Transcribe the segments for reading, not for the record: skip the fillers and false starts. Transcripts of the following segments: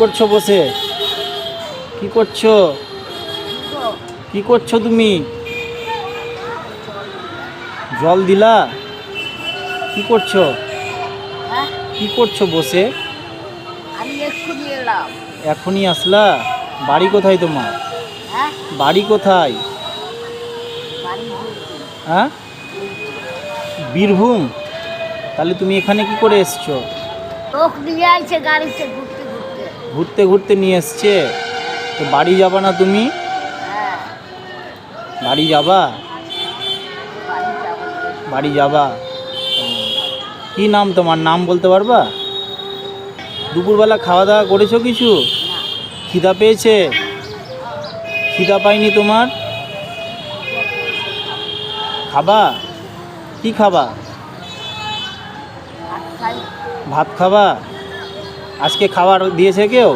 করছো বসে? কি করছো? কি করছো তুমি? জল দিলা? কি করছো? কি করছো বসে? আমি এক্ষুনি এলাম। এখনই আসলা? বাড়ি কোথায় তোমার? হ্যাঁ, বাড়ি কোথায়? বাড়ি বলছি। হ্যাঁ, বীরভূম। তাহলে তুমি এখানে কি করে এসছো? লোক নিয়ে আইছে গাড়িতে ঘুরতে ঘুরতে। ঘুরতে ঘুরতে নিয়ে এসছে। তো বাড়ি যাবা না তুমি? হ্যাঁ, বাড়ি যাবা? বাড়ি যাবো। বাড়ি যাবা? কি নাম তোমার? নাম বলতে পারবা? দুপুরবেলা খাওয়া দাওয়া করেছো কিছু? না, খিদা পেয়েছে? খিদা পাইনি তোমার? খাবা? কি খাবা? ভাত খাই। ভাত খাবা? আজকে খাবার দিয়েছে কেউ?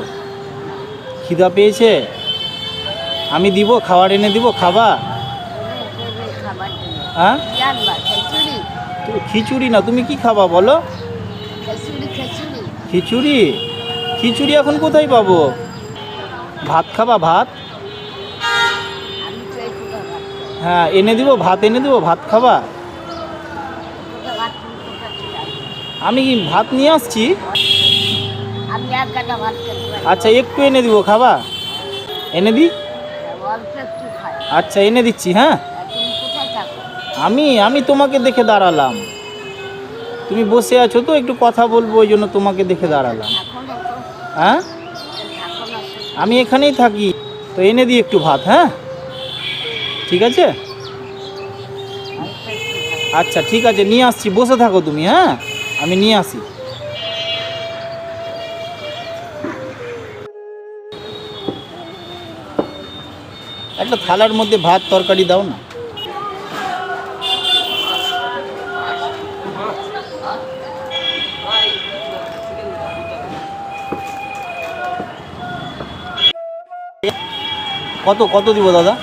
খিদা পেয়েছে? আমি দিব, খাবার এনে দিব, খাবা? দেবে খাবার দেবে। হ্যাঁ, কি আনবা? খিচুড়ি? তো খিচুড়ি না, তুমি কি খাবা বলো? খিচুড়ি খিচুড়ি। খিচুড়ি? খিচুড়ি এখন কোথায় পাবো? ভাত খাবা? ভাত? আমি তো এই কোথা ভাত খাই। হ্যাঁ, এনে দিব, ভাত এনে দিব, ভাত খাবা? কোথা ভাত তুমি কোথা থেকে আনবে? আমি কি ভাত নিয়ে আসছি? আমি এক গাদা ভাত খেতে পারি। আচ্ছা, একটু এনে দিব, খাবা? এনে দিই? অল্প একটু খাই। আচ্ছা, এনে দিচ্ছি। হ্যাঁ, আর তুমি কোথায় থাকো? আমি তোমাকে দেখে দাঁড়ালাম। তুমি বসে আছো তো, একটু কথা বলবো, ওই জন্য তোমাকে দেখে দাঁড়ালাম। এখনো তো হ্যাঁ, থাকো না তো। আমি এখানেই থাকি। তো এনে দিই একটু ভাত। হ্যাঁ, ঠিক আছে। অল্প একটু খাই। আচ্ছা, ঠিক আছে, নিয়ে আসছি, বসে থাকো তুমি। হ্যাঁ, আমি নিয়ে আসি। একটা থালার মধ্যে ভাত তরকারি দাও না। কত কত দিব দাদা?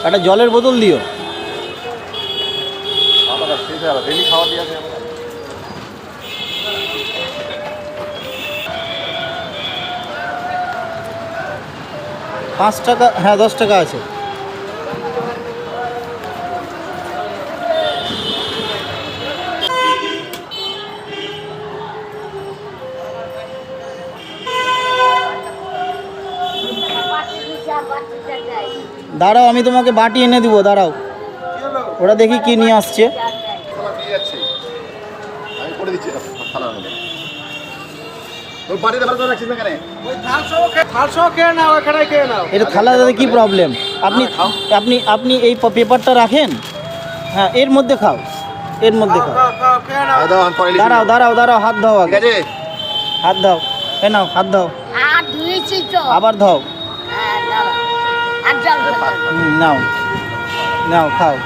একটা জলের বোতল দিও। $5। হ্যাঁ, $10 আছে। দাঁড়াও, আমি তোমাকে বাটি এনে দিব, দাঁড়াও। ওরা দেখি কি নিয়ে আসছে। এটা থালা দাদা, কি প্রবলেম? আপনি আপনি আপনি এই পেপারটা রাখেন। হ্যাঁ, এর মধ্যে খাও, এর মধ্যে খাও। দাঁড়াও দাঁড়াও দাঁড়াও, হাত দাও আগে। হাত দাও। এ নাও, হাত দাও। হাত ধুয়েছি তো। আবার দাও। হ্যাঁ, দাঁড়াও। আর জল খেতে হবে। নাও, নাও, খাও।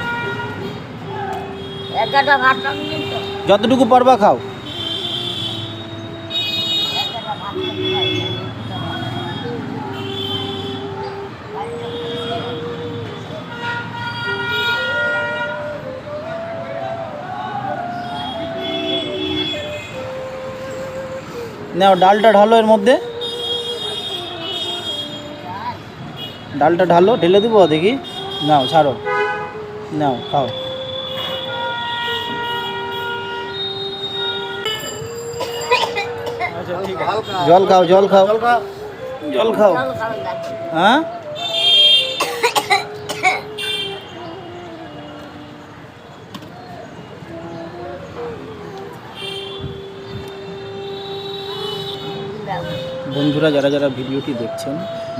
এক গাদা ভাত আনবেন তো? যতটুকু পারবা খাও। এক গাদা ভাত খেতে পারি না। নাও, ডালটা ঢালো এর মধ্যে। ডালটা ঢালো, ঢেলে দেবো দেখি। নাও, ছাড়ো। নাও, খাও। জল খাও, জল খাও, জল খাও। জল খাবেন না। হ্যাঁ, বন্ধুরা, যারা যারা ভিডিওটি দেখছেন,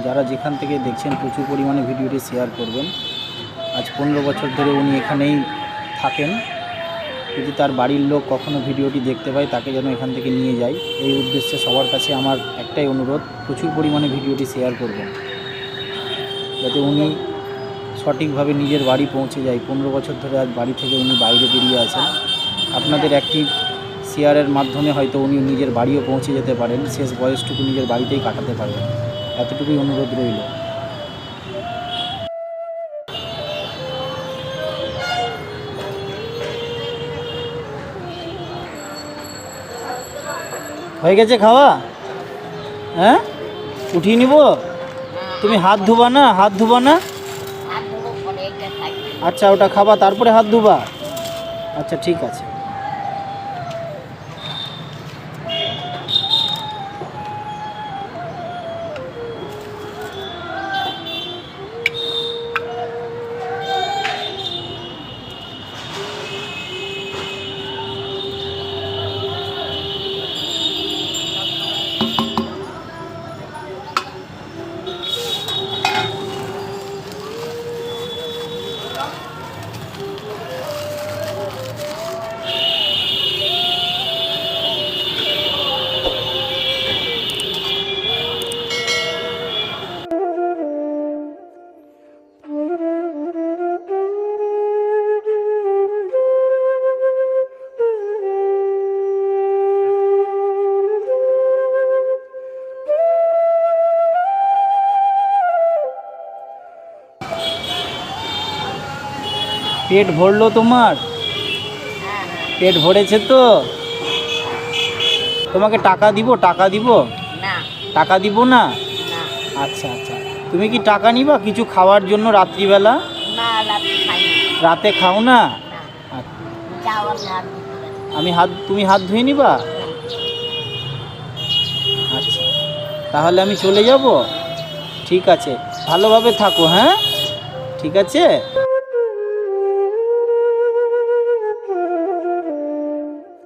যারা যেখান থেকে দেখছেন, প্রচুর পরিমাণে ভিডিওটি শেয়ার করবেন। আজ 15 বছর ধরে উনি এখানেই থাকেন। যদি তার বাড়ির লোক কখনো ভিডিওটি দেখতে পায়, তাকে যেন এখান থেকে নিয়ে যায়, এই উদ্দেশ্যে সবার কাছে আমার একটাই অনুরোধ, প্রচুর পরিমাণে ভিডিওটি শেয়ার করবেন, যাতে উনি সঠিকভাবে নিজের বাড়ি পৌঁছে যায়। 15 বছর ধরে আজ বাড়ি থেকে উনি বাইরে বেরিয়ে আছেন। আপনাদের একটি শেয়ারের মাধ্যমে হয়তো উনি নিজের বাড়িও পৌঁছে যেতে পারেন, শেষ বয়সটুকু নিজের বাড়িতেই কাটাতে পারবেন। এতটুকুই অনুরোধ রইল। হয়ে গেছে খাওয়া? হ্যাঁ, উঠিয়ে নিব? তুমি হাত ধোবা না? হাত ধোবা না? হাত ধোবো পরে এটা খাই। আচ্ছা, ওটা খাবা তারপরে হাত ধোবা? আচ্ছা ঠিক আছে। পেট ভরলো তোমার? হ্যাঁ, পেট ভরেছে তো? তোমাকে টাকা দিব? টাকা দিব? না টাকা দিব না? না আচ্ছা আচ্ছা, তুমি কি টাকা নিবা কিছু খাওয়ার জন্য রাত্রিবেলা? না, রাতে খাই না। রাতে খাও না? না, আচ্ছা, যাও আমি হাত ধুতে পারি। আমি তুমি হাত ধুয়ে নিবা? আচ্ছা, তাহলে আমি চলে যাব? ঠিক আছে, ভালোভাবে থাকো। হ্যাঁ, ঠিক আছে।